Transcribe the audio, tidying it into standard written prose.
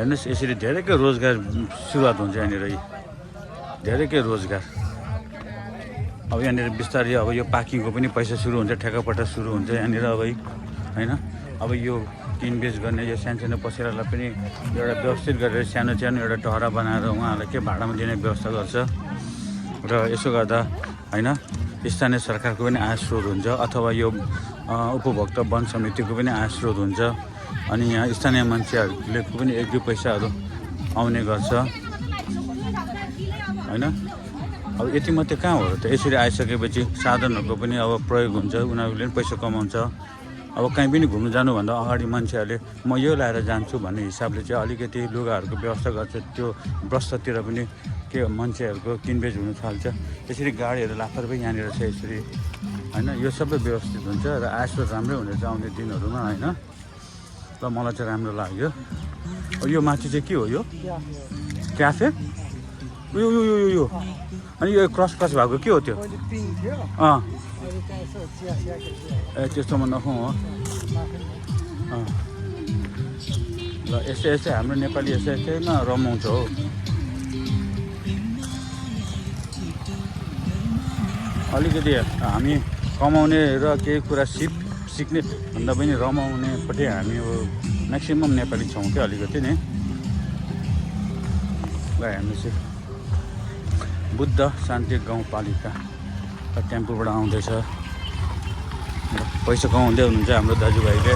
हेर्नुहोस् यसरी धेरैकै रोजगार सुरुवात हुन्छ यहाँनिर, धेरैकै रोजगार। अब यहाँनिर बिस्तारै अब यो पार्किङको पनि पैसा सुरु हुन्छ, ठेक्कापट्टा सुरु हुन्छ यहाँनिर अब होइन। अब यो किनबेच गर्ने यो सानसानो पसलेलाई पनि एउटा व्यवस्थित गरेर सानो सानो एउटा टहरा बनाएर उहाँहरूलाई के भाडामा दिने व्यवस्था गर्छ र यसो गर्दा होइन स्थानीय सरकारको पनि आय स्रोत हुन्छ, अथवा यो उपभोक्ता वन समितिको पनि आय स्रोत हुन्छ। अनि यहाँ स्थानीय मान्छेहरूले पनि 1-2 पैसाहरू आउने गर्छ होइन। अब यति मात्रै कहाँ हो र त, यसरी आइसकेपछि साधनहरूको पनि अब प्रयोग हुन्छ, उनीहरूले पनि पैसा कमाउँछ। अब कहीँ पनि घुम्नु जानुभन्दा अगाडि मान्छेहरूले म यो लाएर जान्छु भन्ने हिसाबले चाहिँ अलिकति लुगाहरूको व्यवस्था गर्छ। त्यो बस्तीतिर पनि के मान्छेहरूको किनबेच हुन थाल्छ। यसरी गाडीहरू लापरवाही यहाँनिर छ यसरी होइन। यो सबै व्यवस्थित हुन्छ र आयस्रोत राम्रै हुनेछ आउने दिनहरूमा होइन। र मलाई चाहिँ राम्रो लाग्यो। यो माथि चाहिँ के हो, यो क्याफे? यो यो यो यो अनि यो क्रस भएको के हो त्यो? ए त्यस्तोमा नखाउँ हो। ल यस्तै हाम्रो नेपाली यस्तैमा रमाउँछ हो। अलिकति हामी कमाउने र केही कुरा सिक्ने भन्दा पनि रमाउनेपट्टि हामी अब म्याक्सिमम् नेपाली छौँ क्या अलिकति नि। ल हेर्नुहोस् बुद्ध शान्ति गाउँपालिका टेम्पोबाट आउँदैछ, पैसा कमाउँदै हुनुहुन्छ हाम्रो दाजुभाइले।